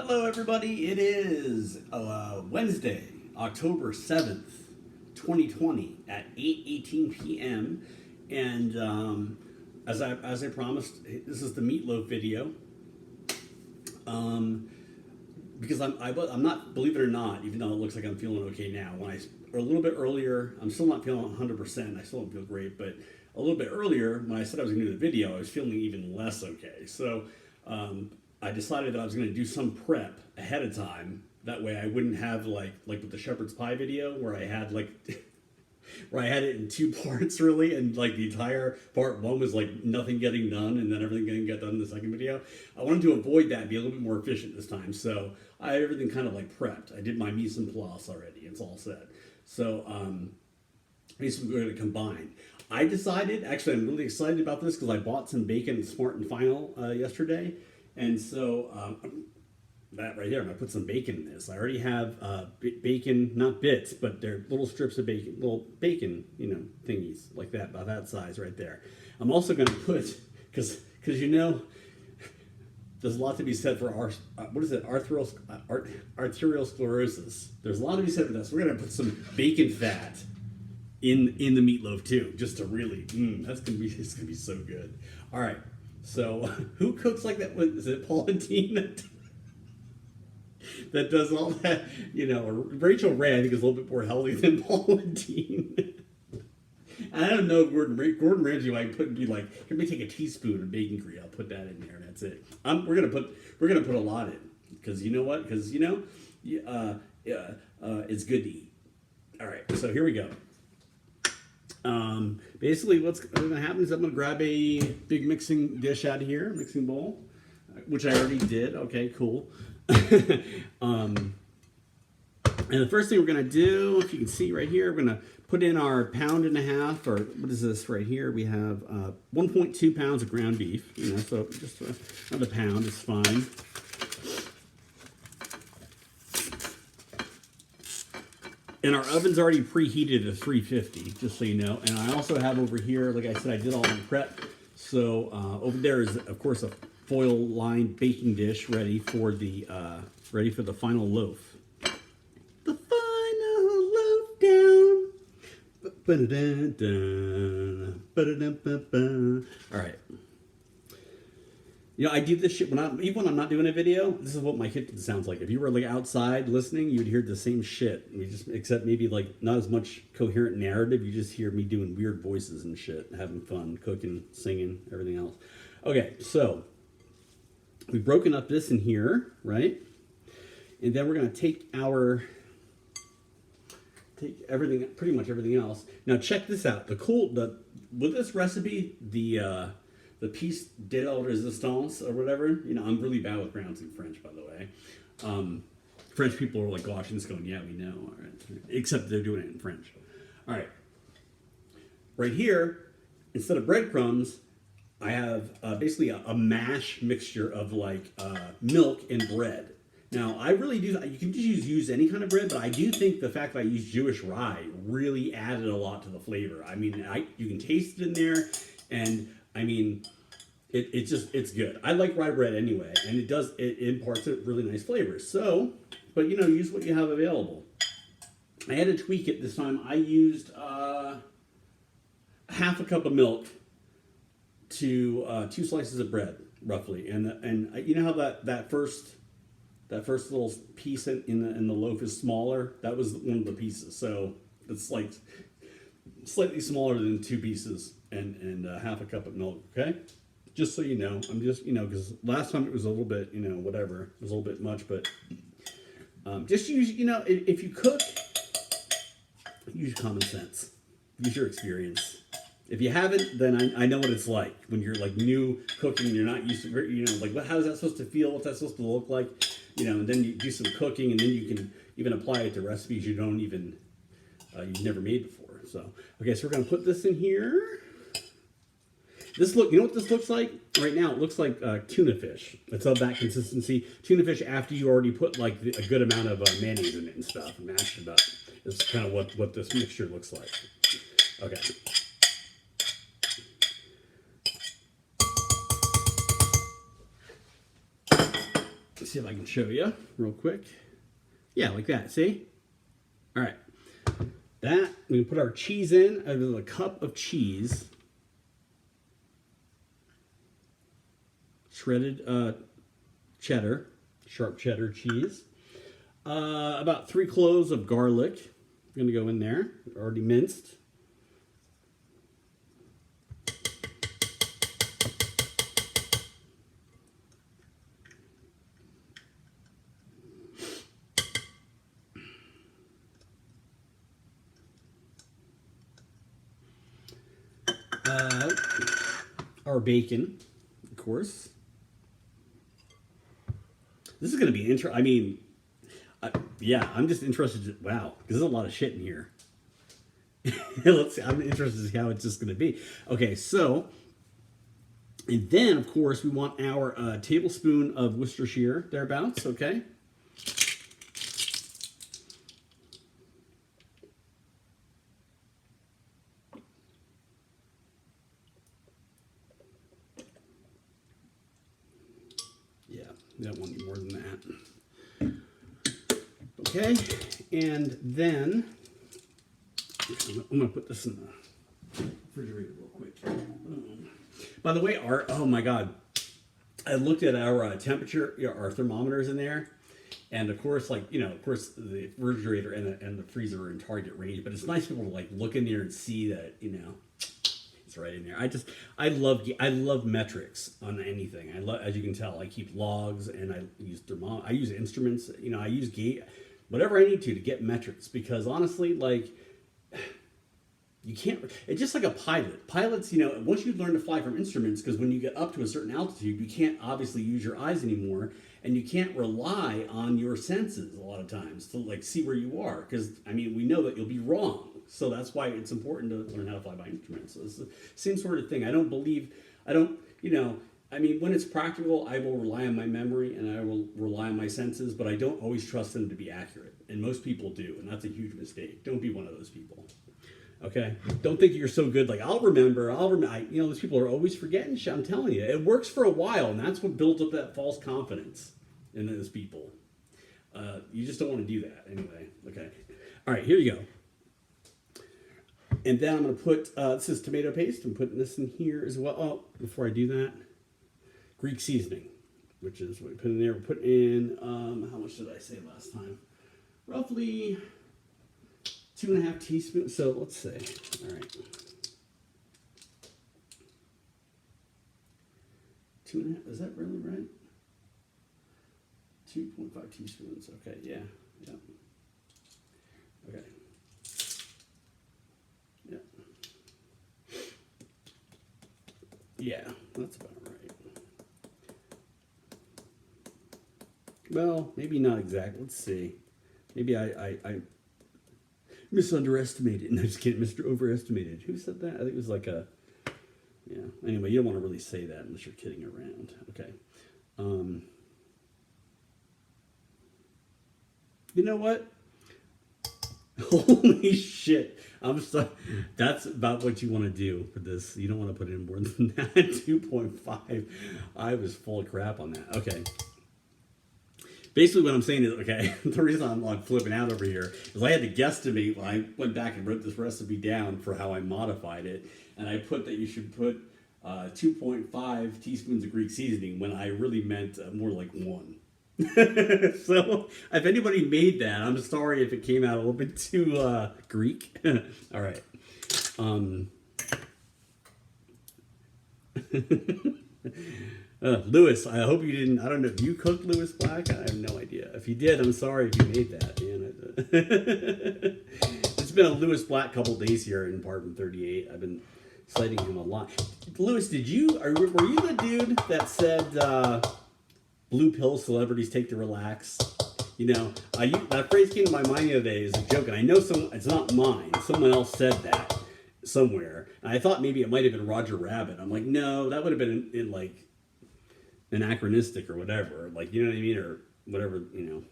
Hello, everybody. It is Wednesday, October 7th, 2020 at 8:18 p.m. And as I promised, this is the Meatloaf video. Because I'm not, believe it or not, even though it looks like I'm feeling okay now, or a little bit earlier, I'm still not feeling 100%. I still don't feel great, but a little bit earlier, when I said I was going to do the video, I was feeling even less okay. So I decided that I was going to do some prep ahead of time. That way I wouldn't have like with the shepherd's pie video where I had where I had it in two parts really, and like the entire part one was like nothing getting done and then everything getting done in the second video. I wanted to avoid that and be a little bit more efficient this time. So I had everything kind of like prepped. I did my mise en place already. It's all set. So basically we're going to combine. I decided, actually I'm really excited about this because I bought some bacon at Smart and Final yesterday. And so that right there, I'm gonna put some bacon in this. I already have bacon, not bits, but they're little strips of bacon, little bacon, thingies like that, about that size right there. I'm also gonna put, because there's a lot to be said for arterial sclerosis. There's a lot to be said for that. So we're gonna put some bacon fat in the meatloaf too, just to really, it's gonna be so good. All right. So, who cooks like that? Is it Paul and Dean that does all that? Rachel Ray, I think, is a little bit more healthy than Paul and Dean. I don't know if Gordon Ramsay might be like, here, let me take a teaspoon of bacon grease. I'll put that in there, and that's it. We're gonna put a lot in because you know what? Because it's good to eat. All right, so here we go. Basically what's going to happen is I'm going to grab a big mixing dish out of here, mixing bowl, which I already did. Okay, cool. And the first thing we're going to do, if you can see right here, we're going to put in our 1.5 pounds, or what is this right here? We have 1.2 pounds of ground beef, so just another pound is fine. And our oven's already preheated to 350, just so you know. And I also have over here, like I said, I did all my prep. So over there is, of course, a foil-lined baking dish ready for the final loaf. The final loaf down. All right. I do this shit even when I'm not doing a video. This is what my kitchen sounds like. If you were like outside listening, you'd hear the same shit. Except maybe like not as much coherent narrative. You just hear me doing weird voices and shit, having fun, cooking, singing, everything else. Okay, so we've broken up this in here, right? And then we're gonna take everything, pretty much everything else. Now check this out. With this recipe, the piece de la resistance or whatever, I'm really bad with pronouncing French, by the way. French people are like watching this going, yeah, we know, all right. Except they're doing it in French. All right. Right here, instead of breadcrumbs, I have basically a mash mixture of milk and bread. Now, I really do, you can just use any kind of bread, but I do think the fact that I use Jewish rye really added a lot to the flavor. I mean, you can taste it in there, and I mean, it's good. I like rye bread anyway, and it imparts a really nice flavor. So, but use what you have available. I had to tweak it this time. I used half a cup of milk to 2 slices of bread, roughly. And you know how that first little piece in the loaf is smaller? That was one of the pieces. So it's like slightly smaller than 2 pieces and half a cup of milk, okay? Just so you know, I'm just, because last time it was a little bit, whatever, it was a little bit much, but just use, if you cook, use common sense, use your experience. If you haven't, then I know what it's like when you're like new cooking, you're not used to, how is that supposed to feel? What's that supposed to look like? And then you do some cooking, and then you can even apply it to recipes you've never made before. So, okay, so we're going to put this in here. You know what this looks like? Right now, it looks like tuna fish. It's of that consistency. Tuna fish after you already put like a good amount of mayonnaise in it and stuff and mashed it up. This is kind of what this mixture looks like. Okay. Let's see if I can show you real quick. Yeah, like that. See? All right. That, we can put our cheese in. There's a cup of cheese. Shredded cheddar, sharp cheddar cheese. About 3 cloves of garlic. I'm going to go in there, already minced. Our bacon, of course. This is going to be interesting. I mean, yeah, I'm just interested. Wow, because there's a lot of shit in here. Let's see. I'm interested to see how it's just going to be. Okay, so, and then, of course, we want our tablespoon of Worcestershire, thereabouts, okay? We don't want any more than that. Okay, and then I'm going to put this in the refrigerator real quick. By the way, oh my God, I looked at our temperature, our thermometers in there, and of course, like, you know, of course, the refrigerator and the freezer are in target range, but it's nice to be able to like look in there and see that, you know, it's right in there. I love metrics on anything. I love, as you can tell, I keep logs and I use I use instruments. You know, I use whatever I need to get metrics, because honestly, like, you can't. It's just like a pilot. Pilots, you know, once you learn to fly from instruments, because when you get up to a certain altitude, you can't obviously use your eyes anymore, and you can't rely on your senses a lot of times to like see where you are, because I mean, we know that you'll be wrong. So that's why it's important to learn how to fly by instruments. So it's the same sort of thing. You know, I mean, when it's practical, I will rely on my memory and I will rely on my senses, but I don't always trust them to be accurate. And most people do, and that's a huge mistake. Don't be one of those people. Okay? Don't think you're so good, like, I'll remember. You know, those people are always forgetting shit. I'm telling you. It works for a while, and that's what builds up that false confidence in those people. You just don't want to do that anyway. Okay? All right, here you go. And then I'm going to put, this is tomato paste. I'm putting this in here as well. Oh, before I do that, Greek seasoning, which is what we put in there. We put in, how much did I say last time? Roughly 2.5 teaspoons. So let's say, all right. 2.5, is that really right? 2.5 teaspoons. Okay, yeah. Okay. Yeah, that's about right. Well, maybe not exactly. Let's see. Maybe I misunderestimated. No, just kidding. Mr. Overestimated. Who said that? I think it was like yeah. Anyway, you don't want to really say that unless you're kidding around. Okay. You know what? Holy shit. I'm sorry. That's about what you want to do for this. You don't want to put in more than that. 2.5. I was full of crap on that. Okay. Basically what I'm saying is, okay, the reason I'm like flipping out over here is I had to guesstimate when I went back and wrote this recipe down for how I modified it. And I put that you should put 2.5 teaspoons of Greek seasoning when I really meant more like 1. So if anybody made that, I'm sorry if it came out a little bit too Greek. All right. Lewis, I hope you didn't. I don't know if you cooked Lewis Black. I have no idea. If you did, I'm sorry if you made that. Man, it's been a Lewis Black couple days here in Apartment 38. I've been citing him a lot. Lewis, were you the dude that said blue pill celebrities take to relax? You know, that phrase came to my mind the other day as a joke, and I know it's not mine. Someone else said that somewhere, and I thought maybe it might have been Roger Rabbit. I'm like, no, that would have been in like anachronistic or whatever, like, you know what I mean, or whatever, you know.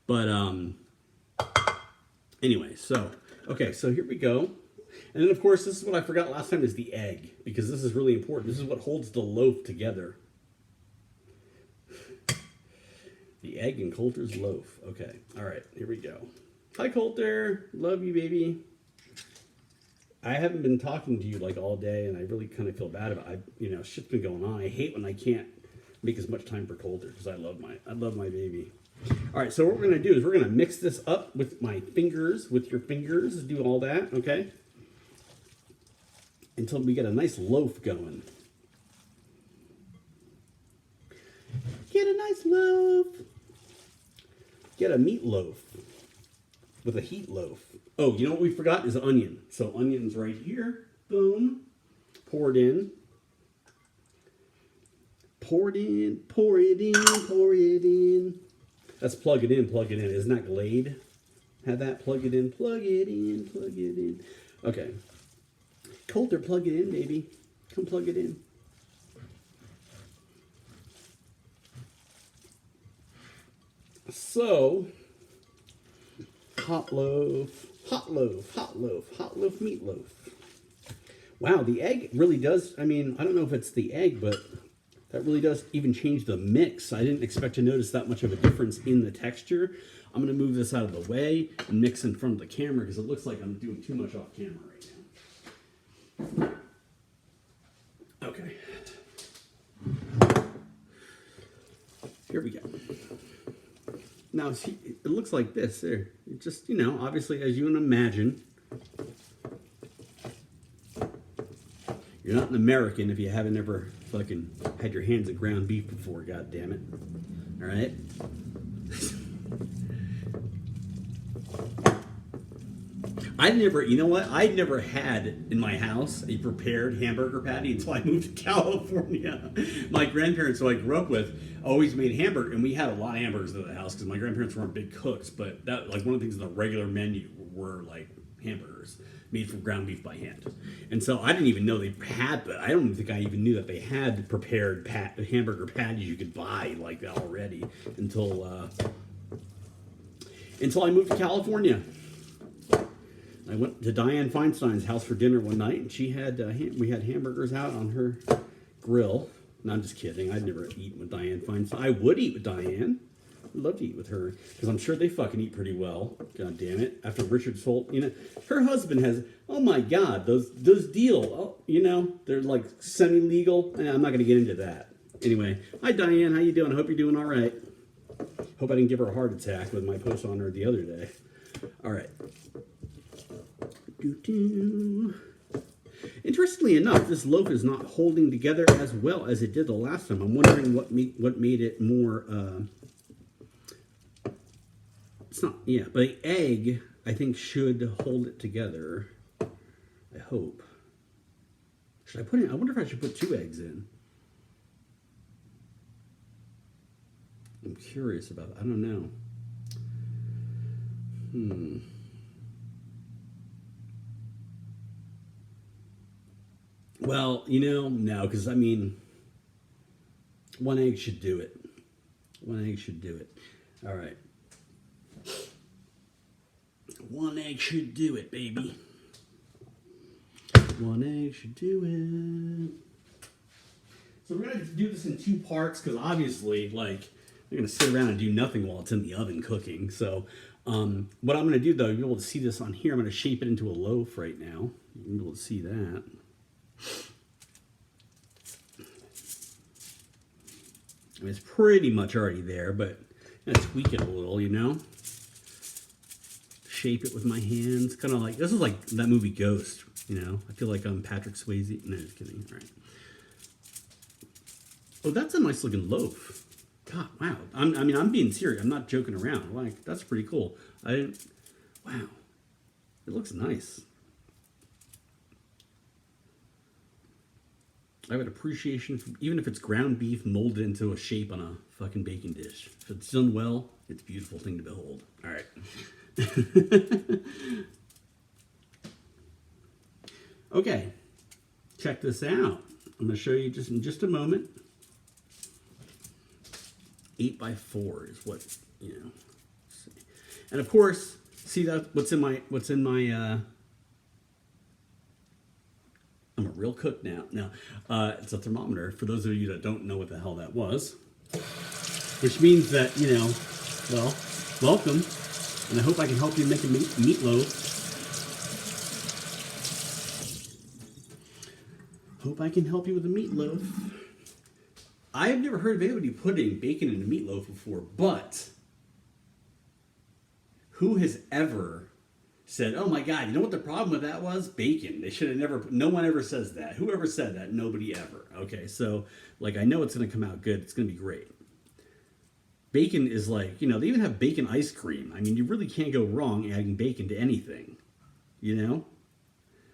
But anyway, so okay, so here we go. And then of course, this is what I forgot last time, is the egg, because this is really important. This is what holds the loaf together. egg in Coulter's loaf. Okay, all right, here we go. Hi, Coulter. Love you, baby. I haven't been talking to you like all day, and I really kind of feel bad about it. Shit's been going on. I hate when I can't make as much time for Coulter because I love my baby. All right, so what we're gonna do is we're gonna mix this up with my fingers, with your fingers, do all that, okay? Until we get a nice loaf going. Get a nice loaf. Get a meatloaf with a heat loaf. Oh, you know what we forgot is onion. So onion's right here. Boom. Pour it in. Pour it in. Pour it in. Pour it in. Let's plug it in. Plug it in. Isn't that Glade? Have that. Plug it in. Plug it in. Plug it in. Okay. Coulter, plug it in, baby. Come plug it in. So, hot loaf, hot loaf, hot loaf, hot loaf meatloaf. Wow, the egg really does, I don't know if it's the egg, but that really does even change the mix. I didn't expect to notice that much of a difference in the texture. I'm going to move this out of the way and mix in front of the camera because it looks like I'm doing too much off camera right now. Okay. Here we go. Now, see, it looks like this there. It just, obviously, as you can imagine, you're not an American if you haven't ever fucking had your hands in ground beef before, God damn it. All right? I'd never had in my house a prepared hamburger patty until I moved to California. My grandparents, who I grew up with, always made hamburger, and we had a lot of hamburgers in the house because my grandparents weren't big cooks. But that, like, one of the things on the regular menu were like hamburgers made from ground beef by hand. And so I didn't even know they had that. I don't even think I even knew that they had prepared hamburger patties you could buy like that already until I moved to California. I went to Diane Feinstein's house for dinner one night, and she had we had hamburgers out on her grill. No, I'm just kidding. I'd never eaten with Diane Feinstein. I would eat with Diane. I'd love to eat with her because I'm sure they fucking eat pretty well. God damn it! After Richard sold, her husband has. Oh my God, those deal. Oh, they're like semi-legal. I'm not gonna get into that. Anyway, hi Diane, how you doing? I hope you're doing all right. Hope I didn't give her a heart attack with my post on her the other day. All right. Interestingly enough, this loaf is not holding together as well as it did the last time. I'm wondering what made it more. It's not, yeah, but the egg I think should hold it together. I hope. Should I put in? I wonder if I should put 2 eggs in. I'm curious about it. I don't know. Well, no, because 1 egg should do it. 1 egg should do it. All right. 1 egg should do it, baby. 1 egg should do it. So we're going to do this in 2 parts because obviously, we're going to sit around and do nothing while it's in the oven cooking. So what I'm going to do, though, you'll be able to see this on here. I'm going to shape it into a loaf right now. You'll be able to see that. It's pretty much already there, but I'm gonna tweak it a little, Shape it with my hands, kind of like this is like that movie Ghost, I feel like I'm Patrick Swayze. No, just kidding. All right. Oh, that's a nice looking loaf. God, wow. I'm being serious. I'm not joking around. Like, that's pretty cool. Wow. It looks nice. I have an appreciation for, even if it's ground beef molded into a shape on a fucking baking dish. If it's done well, it's a beautiful thing to behold. All right. Okay. Check this out. I'm going to show you just in just a moment. 8x4 is what, And of course, see that what's in my I'm a real cook now. Now, it's a thermometer. For those of you that don't know what the hell that was, which means that, Well, welcome, and I hope I can help you make a meatloaf. Hope I can help you with a meatloaf. I've never heard of anybody putting bacon in a meatloaf before, but who has ever said, oh my God, you know what the problem with that was? Bacon. They should have never, no one ever says that. Whoever said that? Nobody ever. Okay, so like I know it's going to come out good. It's going to be great. Bacon is like, you know, they even have bacon ice cream. I mean, you really can't go wrong adding bacon to anything, you know?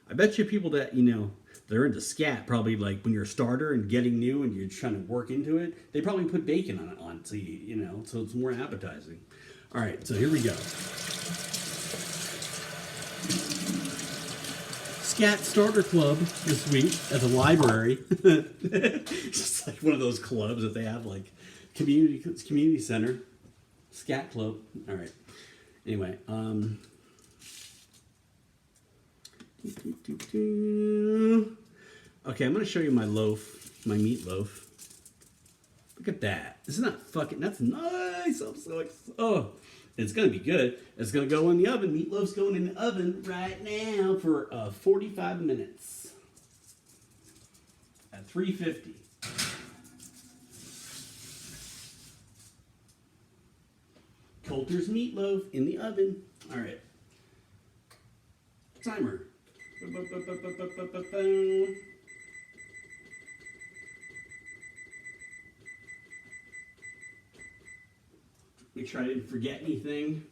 I bet you people that, you know, they're into scat probably like when you're a starter and getting new and you're trying to work into it, they probably put bacon on it, so you know, so it's more appetizing. All right, so here we go. Scat Starter Club this week at the library. Just like one of those clubs that they have, like community center. Scat Club. All right. Anyway, okay, I'm going to show you my loaf, my meatloaf. Look at that. Isn't that fucking, that's nice. I'm so excited. Oh, it's going to be good. It's going to go in the oven. Meatloaf's going in the oven right now for 45 minutes at 350. Coulter's meatloaf in the oven. All right. Timer. Make sure I didn't forget anything.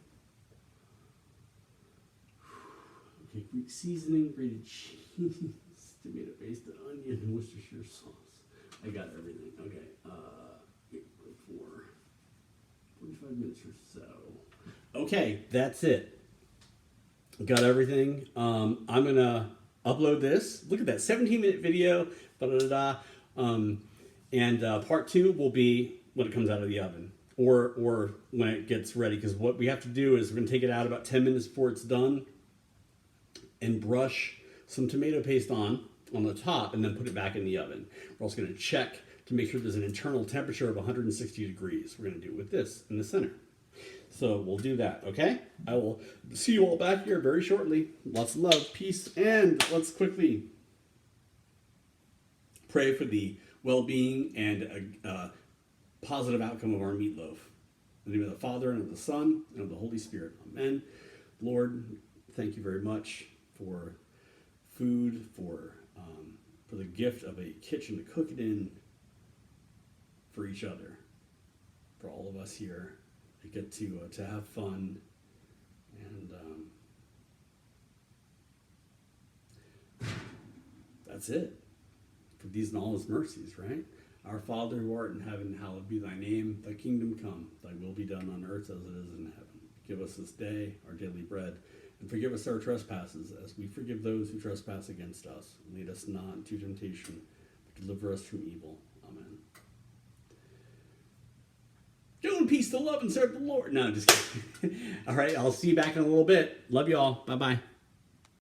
Okay, Greek seasoning, grated cheese, tomato paste, onion, and Worcestershire sauce. I got everything. Okay, 45 minutes or so. Okay, that's it. Got everything. I'm gonna upload this. Look at that 17-minute video. And part 2 will be when it comes out of the oven, or when it gets ready. Because what we have to do is we're gonna take it out about 10 minutes before it's done, and brush some tomato paste on the top, and then put it back in the oven. We're also gonna check to make sure there's an internal temperature of 160 degrees. We're gonna do it with this in the center. So we'll do that, okay? I will see you all back here very shortly. Lots of love, peace, and let's quickly pray for the well-being and positive outcome of our meatloaf. In the name of the Father, and of the Son, and of the Holy Spirit. Amen. Lord, thank you very much for food, for the gift of a kitchen to cook it in, for each other, for all of us here. To get to have fun, and that's it. For these and all his mercies, right? Our Father who art in heaven, hallowed be thy name. Thy kingdom come, thy will be done on earth as it is in heaven. Give us this day our daily bread, and forgive us our trespasses as we forgive those who trespass against us. Lead us not into temptation, but deliver us from evil. Amen. Go in peace to love and serve the Lord. No, just kidding. All right, I'll see you back in a little bit. Love you all. Bye-bye.